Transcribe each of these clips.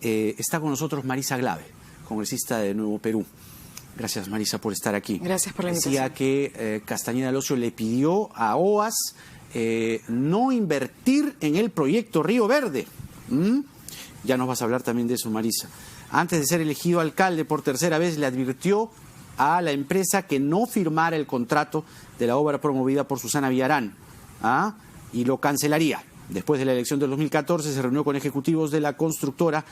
Está con nosotros Marisa Glave, congresista de Nuevo Perú. Gracias, Marisa, por estar aquí. Gracias por la invitación. Decía que Castañeda Locio le pidió a OAS no invertir en el proyecto Río Verde. Ya nos vas a hablar también de eso, Marisa. Antes de ser elegido alcalde por tercera vez, le advirtió a la empresa que no firmara el contrato de la obra promovida por Susana Villarán, y lo cancelaría. Después de la elección del 2014 se reunió con ejecutivos de la constructora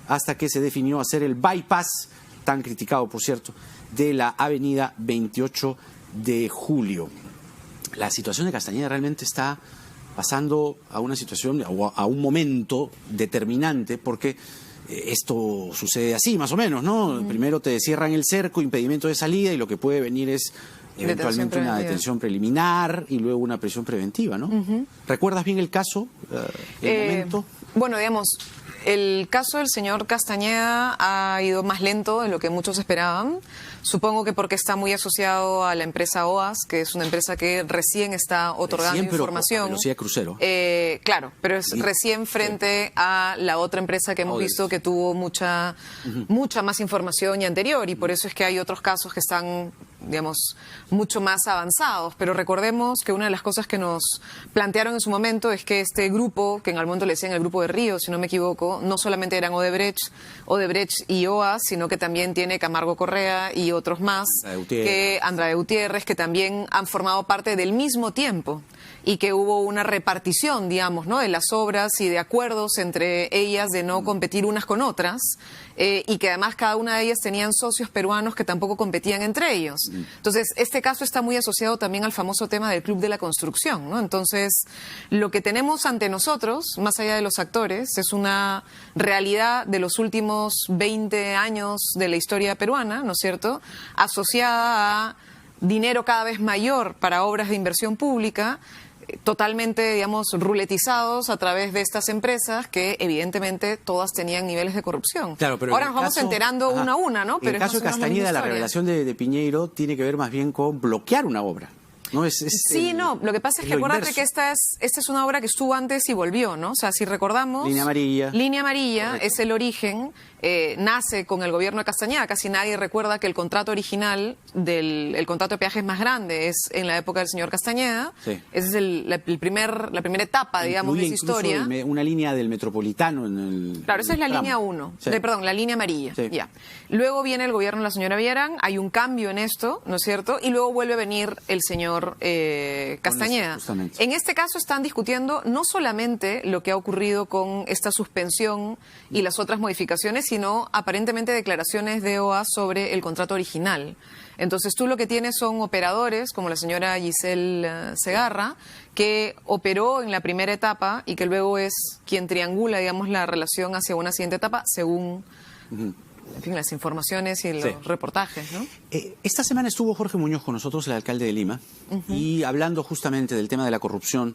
hasta que se definió hacer el bypass, tan criticado por cierto, de la avenida 28 de Julio. La situación de Castañeda realmente está pasando a una situación, a un momento determinante, porque esto sucede así, más o menos, ¿no? Primero te cierran el cerco, impedimento de salida, y lo que puede venir es eventualmente una detención preliminar y luego una prisión preventiva, ¿no? ¿Recuerdas bien el caso, el momento? Bueno, digamos, el caso del señor Castañeda ha ido más lento de lo que muchos esperaban. Supongo que porque está muy asociado a la empresa OAS, que es una empresa que recién está otorgando información. A velocidad crucero. Claro, pero es recién frente a la otra empresa que hemos visto que tuvo mucha más información y anterior, y por eso es que hay otros casos que están, digamos, mucho más avanzados. Pero recordemos que una de las cosas que nos plantearon en su momento es que este grupo, que en algún momento le decían el grupo de Río, si no me equivoco, no solamente eran Odebrecht y OAS, sino que también tiene Camargo Correa y otros más, que Andrade Gutiérrez, que también han formado parte del mismo tiempo, y que hubo una repartición, digamos, ¿no?, de las obras y de acuerdos entre ellas de no competir unas con otras, y que además cada una de ellas tenían socios peruanos que tampoco competían entre ellos. Entonces, este caso está muy asociado también al famoso tema del Club de la Construcción, ¿no? Entonces, lo que tenemos ante nosotros, más allá de los actores, es una realidad de los últimos 20 años de la historia peruana, ¿no es cierto?, asociada a dinero cada vez mayor para obras de inversión pública, totalmente, digamos, ruletizados a través de estas empresas que evidentemente todas tenían niveles de corrupción. Claro, pero ahora nos vamos enterando una a una, ¿no? Pero en el caso de Castañeda, la revelación de Piñeiro tiene que ver más bien con bloquear una obra. No, no, lo que pasa es que acuérdate que esta es una obra que estuvo antes y volvió, ¿no? O sea, si recordamos... Línea amarilla. Línea amarilla es el origen, nace con el gobierno de Castañeda. Casi nadie recuerda que el contrato original el contrato de peajes más grande es en la época del señor Castañeda. Sí. Esa es la primera etapa, digamos, de esa historia. Una línea del Metropolitano en el... Claro, esa es la línea 1, sí. Perdón, la línea amarilla. Sí. Ya. Luego viene el gobierno de la señora Villarán, hay un cambio en esto, ¿no es cierto? Y luego vuelve a venir el señor Castañeda. En este caso están discutiendo no solamente lo que ha ocurrido con esta suspensión y las otras modificaciones, sino aparentemente declaraciones de OAS sobre el contrato original. Entonces tú lo que tienes son operadores, como la señora Giselle Segarra, que operó en la primera etapa y que luego es quien triangula, digamos, la relación hacia una siguiente etapa, según... En fin, las informaciones y los reportajes, ¿no? Esta semana estuvo Jorge Muñoz con nosotros, el alcalde de Lima, y hablando justamente del tema de la corrupción,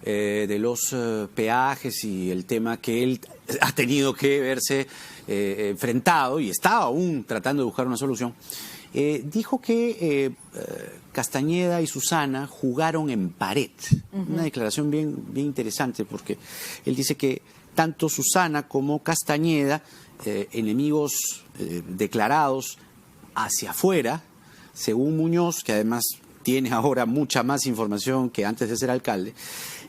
de los peajes y el tema que él ha tenido que verse enfrentado y está aún tratando de buscar una solución. Dijo que Castañeda y Susana jugaron en pared. Una declaración bien interesante, porque él dice que tanto Susana como Castañeda, enemigos declarados hacia afuera, según Muñoz, que además tiene ahora mucha más información que antes de ser alcalde,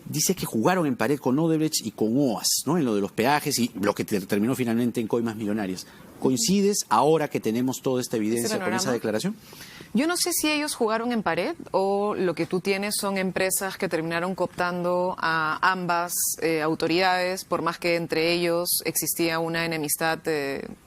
dice que jugaron en pared con Odebrecht y con OAS, ¿no?, en lo de los peajes y lo que terminó finalmente en coimas millonarias. ¿Coincides ahora que tenemos toda esta evidencia con esa declaración? Yo no sé si ellos jugaron en pared o lo que tú tienes son empresas que terminaron cooptando a ambas autoridades, por más que entre ellos existía una enemistad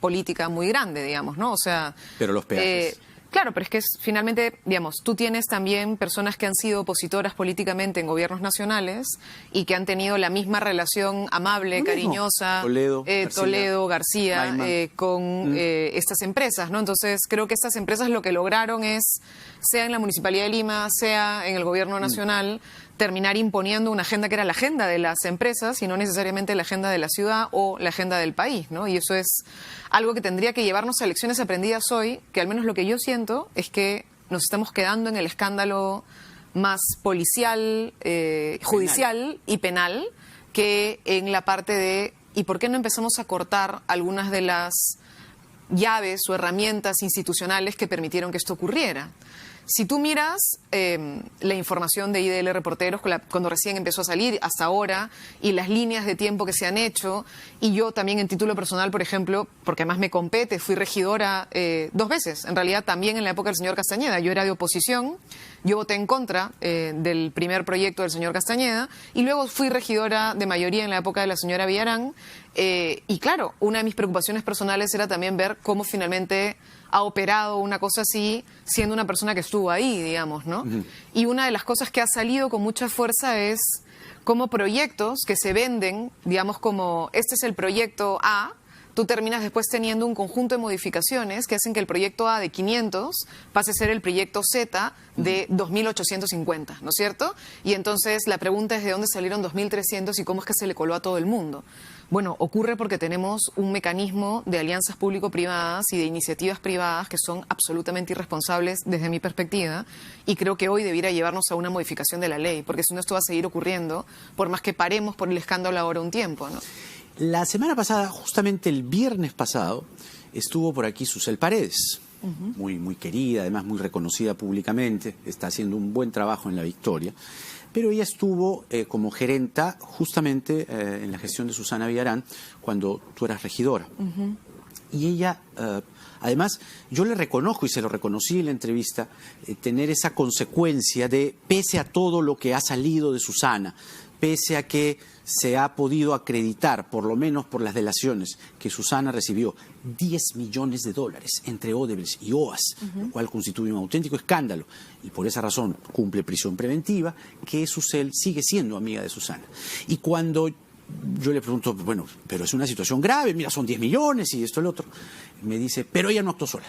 política muy grande, digamos, ¿no? O sea... Pero los peajes... Claro, pero es que finalmente, digamos, tú tienes también personas que han sido opositoras políticamente en gobiernos nacionales y que han tenido la misma relación amable, cariñosa, Toledo, García, con estas empresas, ¿no? Entonces, creo que estas empresas lo que lograron es, sea en la Municipalidad de Lima, sea en el gobierno nacional, terminar imponiendo una agenda que era la agenda de las empresas y no necesariamente la agenda de la ciudad o la agenda del país, ¿no? Y eso es algo que tendría que llevarnos a lecciones aprendidas hoy, que al menos lo que yo siento es que nos estamos quedando en el escándalo más policial, judicial y penal, que en la parte de y por qué no empezamos a cortar algunas de las llaves o herramientas institucionales que permitieron que esto ocurriera. Si tú miras la información de IDL Reporteros cuando recién empezó a salir hasta ahora y las líneas de tiempo que se han hecho, y yo también en título personal, por ejemplo, porque además me compete, fui regidora 2 veces, en realidad también en la época del señor Castañeda. Yo era de oposición, yo voté en contra del primer proyecto del señor Castañeda y luego fui regidora de mayoría en la época de la señora Villarán. Y claro, una de mis preocupaciones personales era también ver cómo finalmente ha operado una cosa así, siendo una persona que estuvo ahí, digamos, ¿no? Y una de las cosas que ha salido con mucha fuerza es cómo proyectos que se venden, digamos, como este es el proyecto A, tú terminas después teniendo un conjunto de modificaciones que hacen que el proyecto A de 500 pase a ser el proyecto Z de 2.850, ¿no es cierto? Y entonces la pregunta es de dónde salieron 2.300 y cómo es que se le coló a todo el mundo. Bueno, ocurre porque tenemos un mecanismo de alianzas público-privadas y de iniciativas privadas que son absolutamente irresponsables desde mi perspectiva, y creo que hoy debiera llevarnos a una modificación de la ley, porque si no esto va a seguir ocurriendo, por más que paremos por el escándalo ahora un tiempo, ¿no? La semana pasada, justamente el viernes pasado, estuvo por aquí Susel Paredes, muy querida, además muy reconocida públicamente, está haciendo un buen trabajo en La Victoria. Pero ella estuvo como gerenta justamente en la gestión de Susana Villarán cuando tú eras regidora. Y ella, además, yo le reconozco y se lo reconocí en la entrevista, tener esa consecuencia de, pese a todo lo que ha salido de Susana, pese a que se ha podido acreditar, por lo menos por las delaciones, que Susana recibió $10 millones entre Odebrecht y OAS, lo cual constituye un auténtico escándalo, y por esa razón cumple prisión preventiva, que Susel sigue siendo amiga de Susana. Y cuando yo le pregunto, bueno, pero es una situación grave, mira, son 10 millones y esto y lo otro, me dice, pero ella no actuó sola.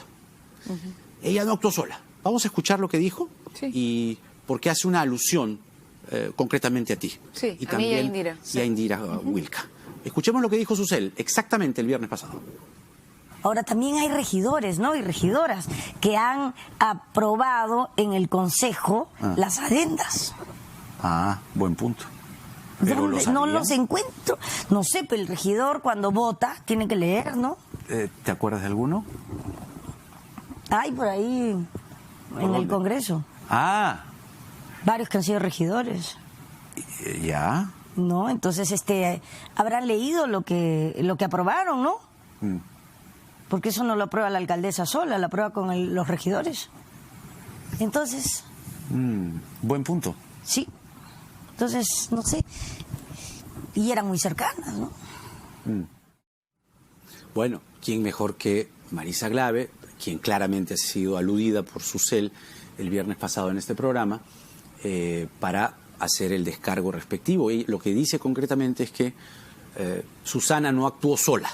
Ella no actuó sola. Vamos a escuchar lo que dijo, y porque hace una alusión concretamente a ti. Sí, y a también mí y a Indira. Y a Indira Wilca. Escuchemos lo que dijo Susel exactamente el viernes pasado. Ahora también hay regidores, ¿no? Y regidoras que han aprobado en el Consejo las adendas. Ah, buen punto. Pero No los encuentro. No sé, pero el regidor cuando vota tiene que leer, ¿no? ¿Te acuerdas de alguno? Hay por ahí en el Congreso. Ah. Varios que han sido regidores. ¿Ya? No, entonces habrán leído lo que aprobaron, ¿no? Porque eso no lo aprueba la alcaldesa sola, lo aprueba con los regidores. Entonces... buen punto. Sí. Entonces, no sé. Y eran muy cercanas, ¿no? Bueno, ¿quién mejor que Marisa Glave, quien claramente ha sido aludida por Susel el viernes pasado en este programa, para hacer el descargo respectivo? Y lo que dice concretamente es que Susana no actuó sola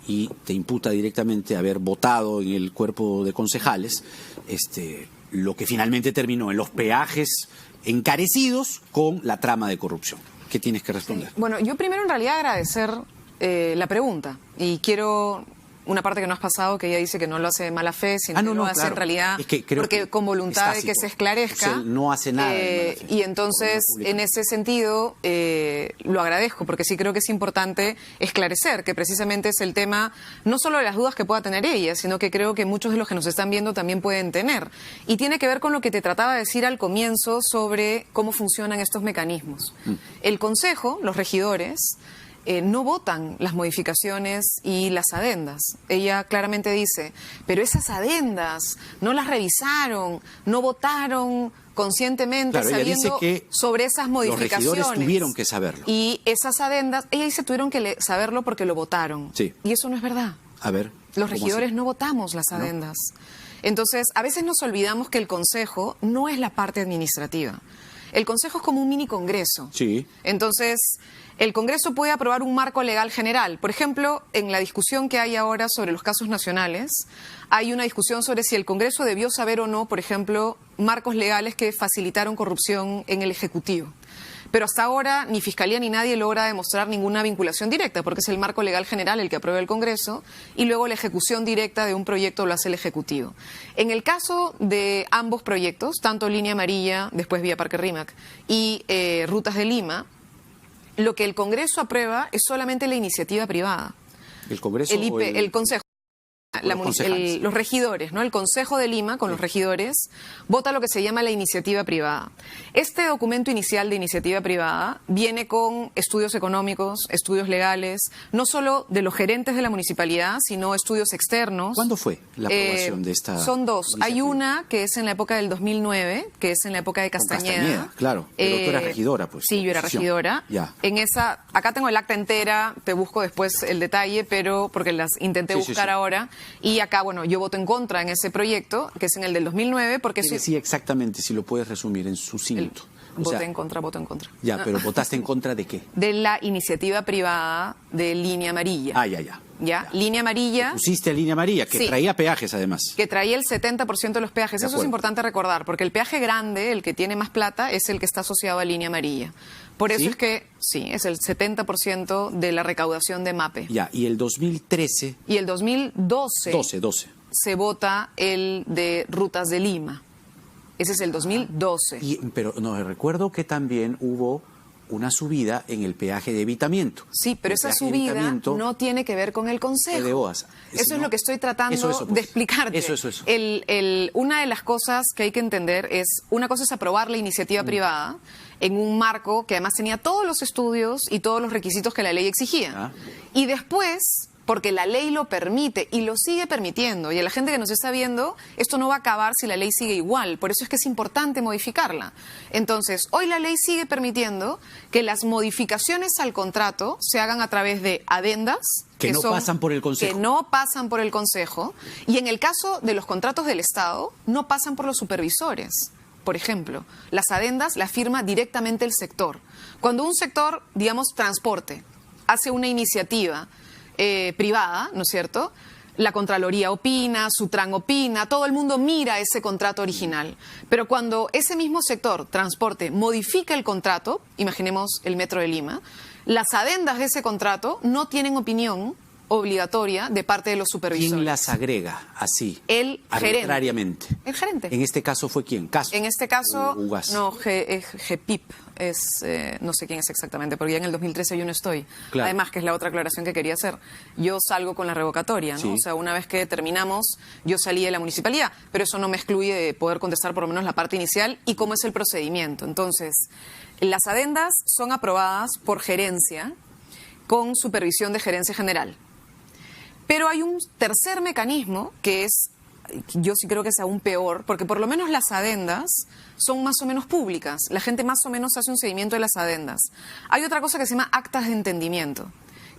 y te imputa directamente haber votado en el cuerpo de concejales lo que finalmente terminó en los peajes encarecidos con la trama de corrupción. ¿Qué tienes que responder? Sí. Bueno, yo primero en realidad agradecer la pregunta, y quiero una parte que no has pasado, que ella dice que no lo hace de mala fe, sino que lo hace claro. en realidad es que porque con voluntad de que se esclarezca. Él no hace nada de mala fe. Y entonces, en ese sentido, lo agradezco, porque sí creo que es importante esclarecer que precisamente es el tema, no solo de las dudas que pueda tener ella, sino que creo que muchos de los que nos están viendo también pueden tener. Y tiene que ver con lo que te trataba de decir al comienzo sobre cómo funcionan estos mecanismos. El Consejo, los regidores, no votan las modificaciones y las adendas. Ella claramente dice, pero esas adendas no las revisaron, no votaron conscientemente, claro, sabiendo que sobre esas modificaciones. Los regidores tuvieron que saberlo. Y esas adendas, ella dice, tuvieron que saberlo porque lo votaron. Sí. Y eso no es verdad. A ver. Los regidores no votamos las adendas. Entonces, a veces nos olvidamos que el Consejo no es la parte administrativa. El Consejo es como un mini congreso. Sí. Entonces, el Congreso puede aprobar un marco legal general. Por ejemplo, en la discusión que hay ahora sobre los casos nacionales, hay una discusión sobre si el Congreso debió saber o no, por ejemplo, marcos legales que facilitaron corrupción en el Ejecutivo. Pero hasta ahora ni Fiscalía ni nadie logra demostrar ninguna vinculación directa, porque es el marco legal general el que aprueba el Congreso y luego la ejecución directa de un proyecto lo hace el Ejecutivo. En el caso de ambos proyectos, tanto Línea Amarilla, después Vía Parque Rímac, y Rutas de Lima, lo que el Congreso aprueba es solamente la iniciativa privada. ¿El Congreso o el Consejo? Los regidores, ¿no? El Consejo de Lima, con los regidores, vota lo que se llama la iniciativa privada. Este documento inicial de iniciativa privada viene con estudios económicos, estudios legales, no solo de los gerentes de la municipalidad, sino estudios externos. ¿Cuándo fue la aprobación de esta? Son dos. iniciativa? Hay una que es en la época del 2009, que es en la época de Castañeda. Castañeda, claro. Pero tú eras regidora, pues. Sí, yo era regidora. Ya. En esa, acá tengo el acta entera, te busco después el detalle, pero porque las intenté buscar ahora. Y acá, bueno, yo voto en contra en ese proyecto, que es en el del 2009, porque... ¿Qué decía exactamente, si lo puedes resumir en sucinto? Voto en contra. Ya, pero ¿votaste en contra de qué? De la iniciativa privada de Línea Amarilla. ¿Ya? Línea Amarilla... Pusiste a Línea Amarilla, que traía peajes además. Que traía el 70% de los peajes. Eso es importante recordar, porque el peaje grande, el que tiene más plata, es el que está asociado a Línea Amarilla. Por eso es que, sí, es el 70% de la recaudación de MAPE. Ya, y el 2013... Y el 2012... 12. Se vota el de Rutas de Lima. Ese es el 2012. Pero no, recuerdo que también hubo una subida en el peaje de evitamiento. Sí, pero esa subida no tiene que ver con el Consejo. De OAS. Eso es lo que estoy tratando de explicarte. Eso. Una de las cosas que hay que entender es, una cosa es aprobar la iniciativa privada en un marco que además tenía todos los estudios y todos los requisitos que la ley exigía. Y después, porque la ley lo permite y lo sigue permitiendo, y a la gente que nos está viendo, esto no va a acabar si la ley sigue igual, por eso es que es importante modificarla. Entonces, hoy la ley sigue permitiendo que las modificaciones al contrato se hagan a través de adendas, que no pasan por el Consejo. Que no pasan por el Consejo, y en el caso de los contratos del Estado, no pasan por los supervisores. Por ejemplo, las adendas las firma directamente el sector. Cuando un sector, digamos, transporte, hace una iniciativa privada, ¿no es cierto?, la Contraloría opina, Sutran opina, todo el mundo mira ese contrato original. Pero cuando ese mismo sector, transporte, modifica el contrato, imaginemos el Metro de Lima, las adendas de ese contrato no tienen opinión obligatoria de parte de los supervisores. ¿Quién las agrega así? El arbitrariamente. Gerente. El gerente. En este caso fue ¿quién? ¿Caso? En este caso, UGAS. no, GPIP. No sé quién es exactamente, porque ya en el 2013 yo no estoy. Claro. Además, que es la otra aclaración que quería hacer. Yo salgo con la revocatoria, ¿no? Sí. O sea, una vez que terminamos, yo salí de la municipalidad, pero eso no me excluye de poder contestar por lo menos la parte inicial y cómo es el procedimiento. Entonces, las adendas son aprobadas por gerencia con supervisión de gerencia general. Pero hay un tercer mecanismo que es, yo sí creo que es aún peor, porque por lo menos las adendas son más o menos públicas. La gente más o menos hace un seguimiento de las adendas. Hay otra cosa que se llama actas de entendimiento,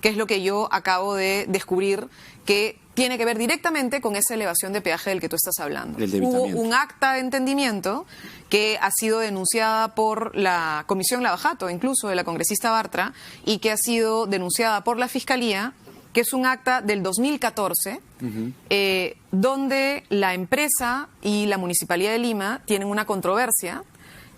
que es lo que yo acabo de descubrir que tiene que ver directamente con esa elevación de peaje del que tú estás hablando. Hubo un acta de entendimiento que ha sido denunciada por la Comisión Lavajato, incluso de la congresista Bartra, y que ha sido denunciada por la Fiscalía, que es un acta del 2014, donde la empresa y la Municipalidad de Lima tienen una controversia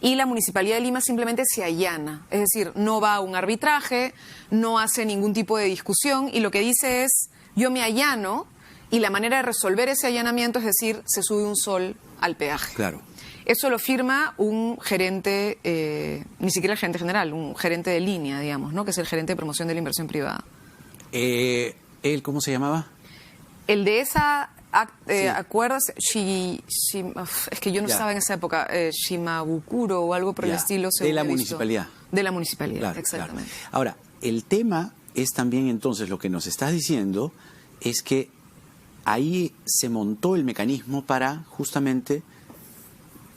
y la Municipalidad de Lima simplemente se allana. Es decir, no va a un arbitraje, no hace ningún tipo de discusión y lo que dice es, yo me allano y la manera de resolver ese allanamiento es decir, se sube un sol al peaje. Claro. Eso lo firma un gerente, ni siquiera el gerente general, un gerente de línea, digamos, ¿no? Que es el gerente de promoción de la inversión privada. ¿Él cómo se llamaba? El de esa acuerdo, es que yo no estaba en esa época, Shimabukuro o algo por el estilo. De la municipalidad. De la municipalidad, claro, exactamente. Claro. Ahora, el tema es también entonces, lo que nos estás diciendo, es que ahí se montó el mecanismo para justamente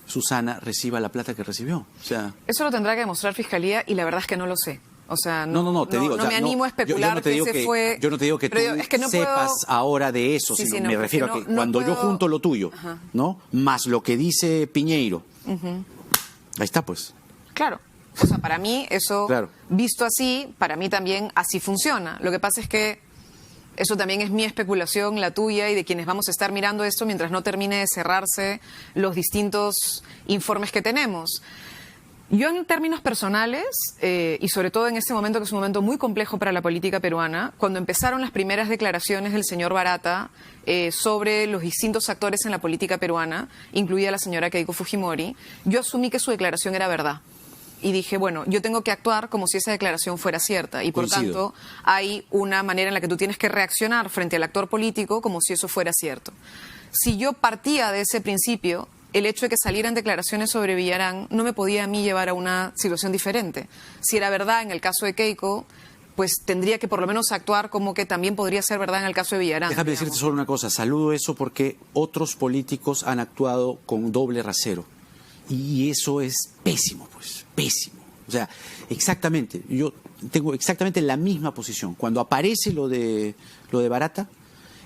Susana reciba la plata que recibió. O sea, eso lo tendrá que demostrar Fiscalía y la verdad es que no lo sé. O sea, no, te digo. No me animo a especular yo no te digo que tú sepas ahora de eso, sino me refiero a que cuando yo junto lo tuyo, ¿no? Más lo que dice Piñeiro. Ahí está, pues. Claro. O sea, para mí eso, visto así, para mí también así funciona. Lo que pasa es que eso también es mi especulación, la tuya y de quienes vamos a estar mirando esto mientras no termine de cerrarse los distintos informes que tenemos. Yo en términos personales, y sobre todo en este momento que es un momento muy complejo para la política peruana, cuando empezaron las primeras declaraciones del señor Barata sobre los distintos actores en la política peruana, incluida la señora Keiko Fujimori, yo asumí que su declaración era verdad. y dije, bueno, yo tengo que actuar como si esa declaración fuera cierta y por Coincido. tanto hay una manera en la que tú tienes que reaccionar frente al actor político como si eso fuera cierto. Si yo partía de ese principio, el hecho de que salieran declaraciones sobre Villarán no me podía a mí llevar a una situación diferente. Si era verdad en el caso de Keiko, pues tendría que por lo menos actuar como que también podría ser verdad en el caso de Villarán. Déjame digamos. decirte solo una cosa, saludo eso porque otros políticos han actuado con doble rasero y eso es pésimo, pues, pésimo. O sea, exactamente, yo tengo exactamente la misma posición. Cuando aparece lo de Barata,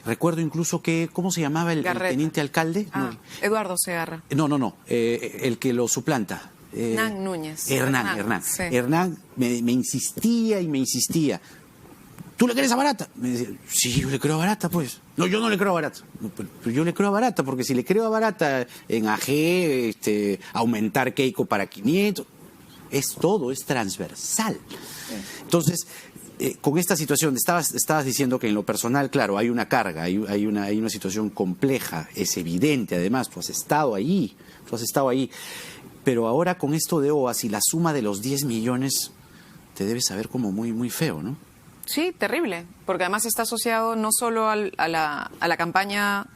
recuerdo incluso que, ¿cómo se llamaba el teniente alcalde? Ah, No, Eduardo Segarra. no, el que lo suplanta. Hernán Núñez. Hernán. Sí. Hernán me insistía y me insistía. ¿Tú le crees a Barata? Me decía, sí, yo le creo a Barata, pues. No, yo no le creo a Barata. No, pero yo le creo a Barata, porque si le creo a Barata en AG, aumentar Keiko para 500, es todo, es transversal. Entonces, con esta situación, estabas diciendo que en lo personal, claro, hay una carga, hay una situación compleja, es evidente, además, tú has estado ahí. Pero ahora con esto de OAS y la suma de los 10 millones, te debe saber como muy, muy feo, ¿no? Sí, terrible, porque además está asociado no solo a la campaña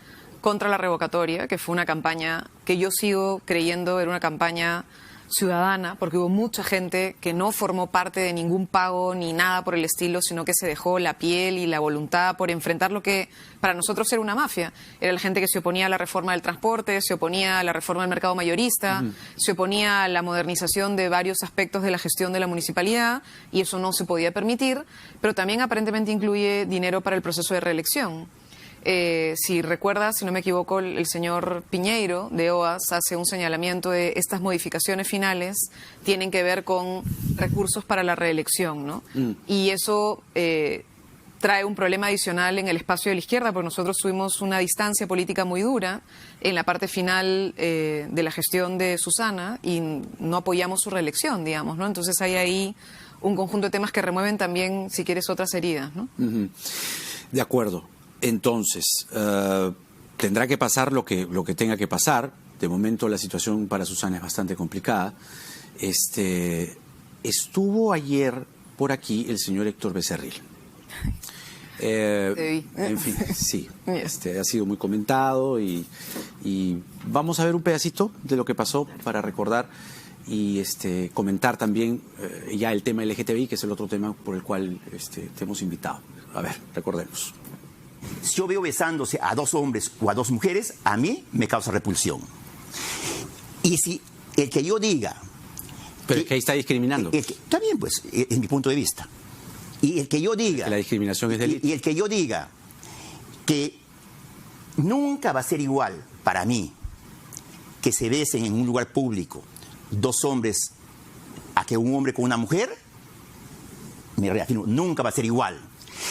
contra la revocatoria, que fue una campaña que yo sigo creyendo era una campaña ciudadana, porque hubo mucha gente que no formó parte de ningún pago ni nada por el estilo, sino que se dejó la piel y la voluntad por enfrentar lo que para nosotros era una mafia. Era la gente que se oponía a la reforma del transporte, se oponía a la reforma del mercado mayorista, se oponía a la modernización de varios aspectos de la gestión de la municipalidad, y eso no se podía permitir, pero también aparentemente incluye dinero para el proceso de reelección. Si recuerdas, si no me equivoco, el señor Piñeiro de OAS hace un señalamiento de estas modificaciones finales tienen que ver con recursos para la reelección, ¿no? Y eso trae un problema adicional en el espacio de la izquierda, porque nosotros tuvimos una distancia política muy dura en la parte final de la gestión de Susana y no apoyamos su reelección, digamos, ¿no? Entonces hay ahí un conjunto de temas que remueven también, si quieres, otras heridas, ¿no? De acuerdo. Entonces, tendrá que pasar lo que tenga que pasar. De momento la situación para Susana es bastante complicada. Estuvo ayer por aquí el señor Héctor Becerril. En fin, sí, ha sido muy comentado y vamos a ver un pedacito de lo que pasó para recordar y comentar también ya el tema LGTBI, que es el otro tema por el cual te hemos invitado. A ver, recordemos. Si yo veo besándose a dos hombres o a dos mujeres, a mí me causa repulsión. Y si el que yo diga... Pero es que ahí está discriminando. Está bien, pues, es mi punto de vista. Y el que yo diga... Que la discriminación es delito. Y el que yo diga que nunca va a ser igual para mí que se besen en un lugar público dos hombres a que un hombre con una mujer, me reafirmo, nunca va a ser igual.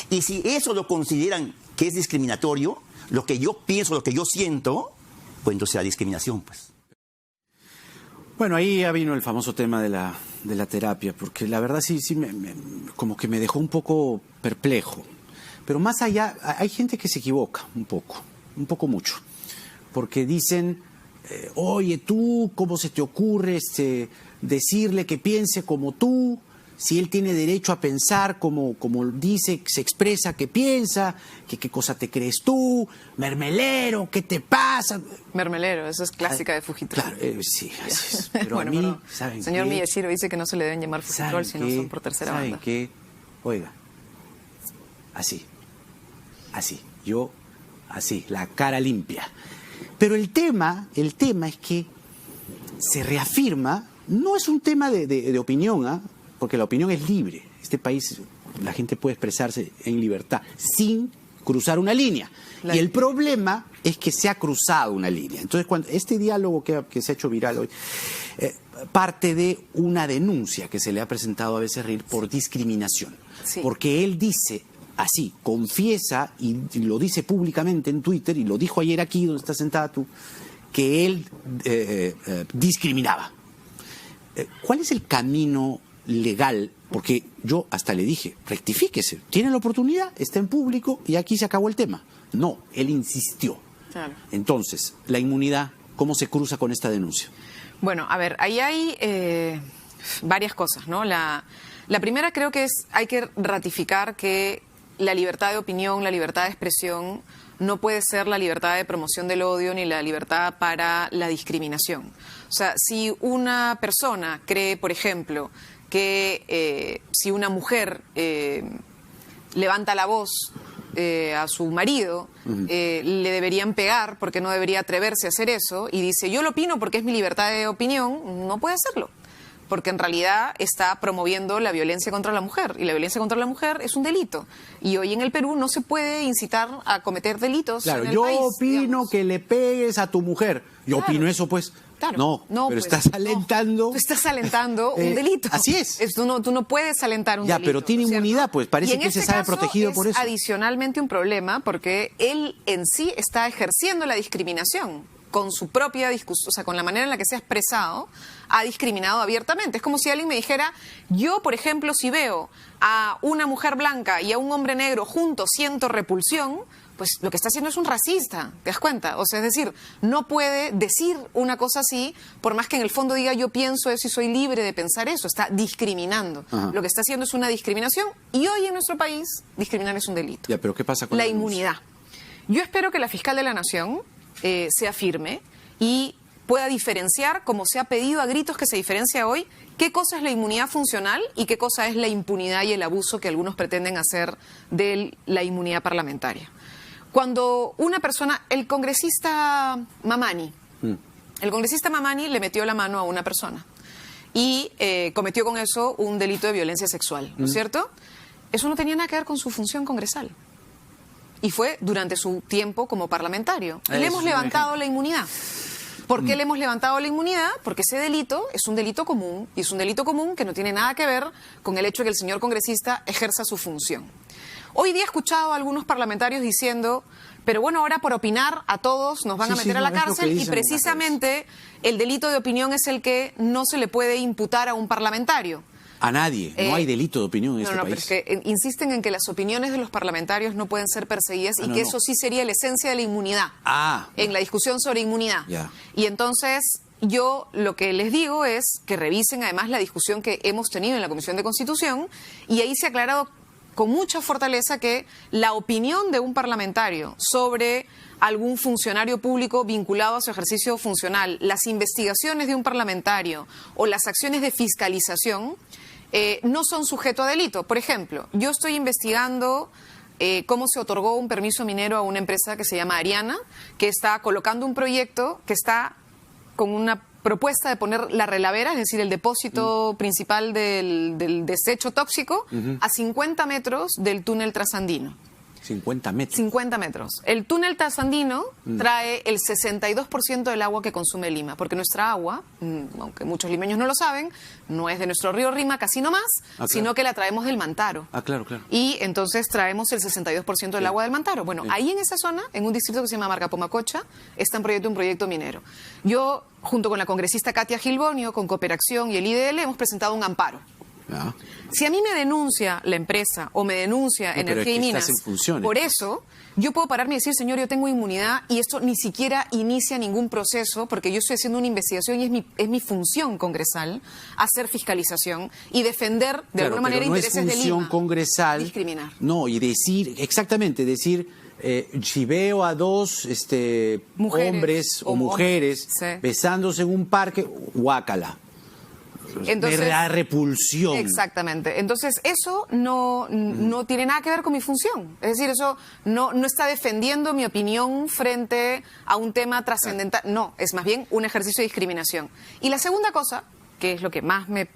Y si eso lo consideran que es discriminatorio, lo que yo pienso, lo que yo siento, pues entonces la discriminación, pues. Bueno, ahí ya vino el famoso tema de la terapia, porque la verdad sí como que me dejó un poco perplejo. Pero más allá, hay gente que se equivoca un poco mucho, porque dicen, oye, tú, ¿cómo se te ocurre decirle que piense como tú? Si él tiene derecho a pensar como dice, se expresa que piensa, que qué cosa te crees tú, mermelero, ¿qué te pasa? Mermelero, eso es clásica de Fujitrol. Claro, sí, así es. Pero bueno, a mí, pero ¿saben señor qué? Miyashiro dice que no se le deben llamar Fujitrol si no son por tercera banda. ¿Saben qué? Oiga, así, yo, así, la cara limpia. Pero el tema es que se reafirma, no es un tema de opinión, ¿ah? Porque la opinión es libre. Este país, la gente puede expresarse en libertad, sin cruzar una línea. Y el problema es que se ha cruzado una línea. Entonces, cuando este diálogo que se ha hecho viral hoy, parte de una denuncia que se le ha presentado a Becerril por discriminación. Sí. Porque él dice así, confiesa, y lo dice públicamente en Twitter, y lo dijo ayer aquí, donde está sentada tú, que él discriminaba. ¿Cuál es el camino legal? Porque yo hasta le dije, rectifíquese, tiene la oportunidad, está en público y aquí se acabó el tema. No, él insistió. Claro. Entonces, la inmunidad, ¿cómo se cruza con esta denuncia? Bueno, a ver, ahí hay Varias cosas, ¿no? La primera creo que hay que ratificar que la libertad de opinión, la libertad de expresión no puede ser la libertad de promoción del odio ni la libertad para la discriminación. O sea, si una persona cree, por ejemplo, que si una mujer levanta la voz a su marido, le deberían pegar porque no debería atreverse a hacer eso, y dice, yo lo opino porque es mi libertad de opinión, no puede hacerlo. Porque en realidad está promoviendo la violencia contra la mujer, y la violencia contra la mujer es un delito. Y hoy en el Perú no se puede incitar a cometer delitos. Claro, en el yo país, opino digamos. que le pegues a tu mujer. Yo Claro. opino eso, pues. Claro. No, pero pues, estás alentando. no. Tú estás alentando un delito. Así es. Tú no puedes alentar un Ya, delito. pero tiene ¿no es cierto? inmunidad, pues, parece Y en que se este sabe caso protegido por eso. Adicionalmente un problema porque él en sí está ejerciendo la discriminación con su propia discusión, o sea, con la manera en la que se ha expresado, ha discriminado abiertamente. Es como si alguien me dijera, yo, por ejemplo, si veo a una mujer blanca y a un hombre negro juntos, siento repulsión, pues lo que está haciendo es un racista, ¿te das cuenta? O sea, es decir, no puede decir una cosa así, por más que en el fondo diga yo pienso eso y soy libre de pensar eso, está discriminando. Ajá. Lo que está haciendo es una discriminación, y hoy en nuestro país discriminar es un delito. Ya, pero ¿qué pasa con La denuncia? inmunidad. Yo espero que la fiscal de la Nación sea firme y pueda diferenciar, como se ha pedido a gritos que se diferencia hoy, qué cosa es la inmunidad funcional y qué cosa es la impunidad y el abuso que algunos pretenden hacer de la inmunidad parlamentaria. Cuando una persona, el congresista Mamani le metió la mano a una persona y cometió con eso un delito de violencia sexual, ¿no es cierto? Eso no tenía nada que ver con su función congresal. Y fue durante su tiempo como parlamentario. Y le hemos levantado la inmunidad. ¿Por qué le hemos levantado la inmunidad? Porque ese delito es un delito común, y es un delito común que no tiene nada que ver con el hecho de que el señor congresista ejerza su función. Hoy día he escuchado a algunos parlamentarios diciendo, pero bueno, ahora por opinar a todos nos van a meter a la cárcel, y precisamente el delito de opinión es el que no se le puede imputar a un parlamentario. A nadie. No hay delito de opinión en este Pero país. es que insisten en que las opiniones de los parlamentarios no pueden ser perseguidas y que eso sí sería la esencia de la inmunidad. En la discusión sobre inmunidad. Ya. Y entonces yo lo que les digo es que revisen además la discusión que hemos tenido en la Comisión de Constitución, y ahí se ha aclarado con mucha fortaleza que la opinión de un parlamentario sobre algún funcionario público vinculado a su ejercicio funcional, las investigaciones de un parlamentario o las acciones de fiscalización no son sujeto a delito. Por ejemplo, yo estoy investigando cómo se otorgó un permiso minero a una empresa que se llama Ariana, que está colocando un proyecto que está con una propuesta de poner la relavera, es decir, el depósito principal del desecho tóxico, a 50 metros del túnel trasandino. 50 metros. 50 metros. El túnel trasandino trae el 62% del agua que consume Lima, porque nuestra agua, aunque muchos limeños no lo saben, no es de nuestro río Rima casi nomás, sino que la traemos del Mantaro. Claro, claro. Y entonces traemos el 62% del agua del Mantaro. Bueno, ahí en esa zona, en un distrito que se llama Marcapomacocha, está en proyecto un proyecto minero. Yo, junto con la congresista Katia Gilbonio, con Cooperación y el IDL, hemos presentado un amparo. Ya. Si a mí me denuncia la empresa o me denuncia Energía y Minas, por eso yo puedo pararme y decir, señor, yo tengo inmunidad y esto ni siquiera inicia ningún proceso porque yo estoy haciendo una investigación y es mi función congresal hacer fiscalización y defender de alguna manera intereses de Lima. No es función congresal. Discriminar. No, y decir, exactamente, decir, si veo a dos Mujeres, hombres o mujeres sí, besándose en un parque, guácala. Entonces, me da repulsión. Exactamente. Entonces, eso no tiene nada que ver con mi función. Es decir, eso no está defendiendo mi opinión frente a un tema trascendental. No, es más bien un ejercicio de discriminación. Y la segunda cosa, que es lo que más me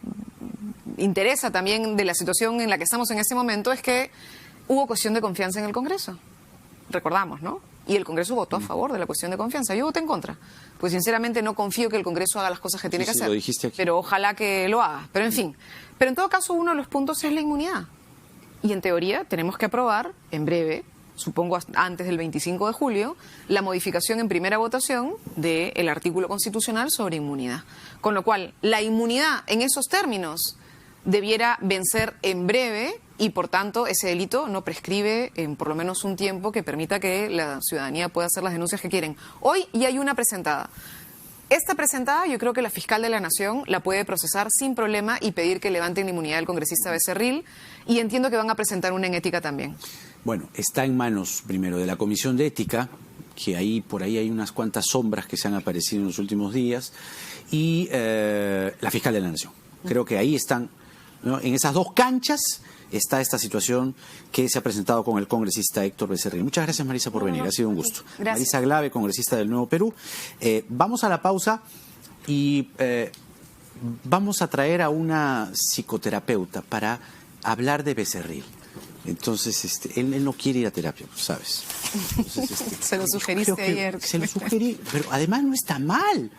interesa también de la situación en la que estamos en este momento, es que hubo cuestión de confianza en el Congreso. Recordamos, ¿no? Y el Congreso votó a favor de la cuestión de confianza. Yo voté en contra. Pues sinceramente no confío que el Congreso haga las cosas que tiene que hacer. Lo dijiste aquí. Pero ojalá que lo haga. Pero en fin. Pero en todo caso uno de los puntos es la inmunidad. Y en teoría tenemos que aprobar en breve, supongo antes del 25 de julio, la modificación en primera votación del artículo constitucional sobre inmunidad. Con lo cual, la inmunidad en esos términos debiera vencer en breve y, por tanto, ese delito no prescribe en por lo menos un tiempo que permita que la ciudadanía pueda hacer las denuncias que quieren. Hoy ya hay una presentada. Esta presentada, yo creo que la fiscal de la Nación la puede procesar sin problema y pedir que levanten la inmunidad del congresista Becerril, y entiendo que van a presentar una en ética también. Bueno, está en manos primero de la Comisión de Ética, que por ahí hay unas cuantas sombras que se han aparecido en los últimos días, y la fiscal de la Nación. Creo que ahí están, ¿no? En esas dos canchas está esta situación que se ha presentado con el congresista Héctor Becerril. Muchas gracias, Marisa, por venir. Ha sido un gusto. Gracias. Marisa Glave, congresista del Nuevo Perú. Vamos a la pausa y vamos a traer a una psicoterapeuta para hablar de Becerril. Entonces, él no quiere ir a terapia, ¿sabes? Entonces, Se lo sugeriste ayer. Se lo sugerí, pero además no está mal.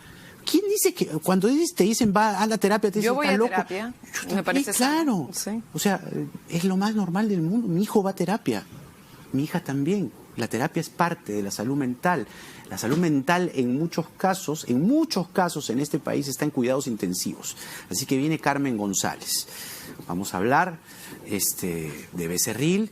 ¿Quién dice que cuando te dicen va a la terapia te dicen Yo voy está a loco? terapia. Yo Me parece claro. sano. Sí. O sea, es lo más normal del mundo. Mi hijo va a terapia. Mi hija también. La terapia es parte de la salud mental. La salud mental en muchos casos en este país está en cuidados intensivos. Así que viene Carmen González. Vamos a hablar de Becerril,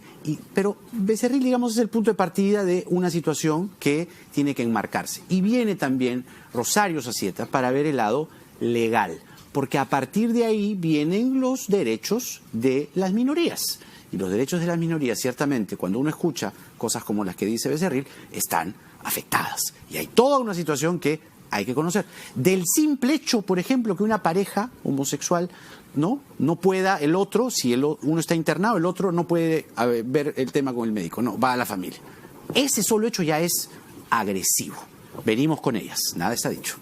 pero Becerril, digamos, es el punto de partida de una situación que tiene que enmarcarse. Y viene también Rosario Zacieta para ver el lado legal, porque a partir de ahí vienen los derechos de las minorías. Y los derechos de las minorías, ciertamente, cuando uno escucha cosas como las que dice Becerril, están afectadas. Y hay toda una situación que hay que conocer. Del simple hecho, por ejemplo, que una pareja homosexual no pueda, el otro, si uno está internado, el otro no puede ver el tema con el médico, no, va a la familia. Ese solo hecho ya es agresivo. Venimos con ellas, nada está dicho.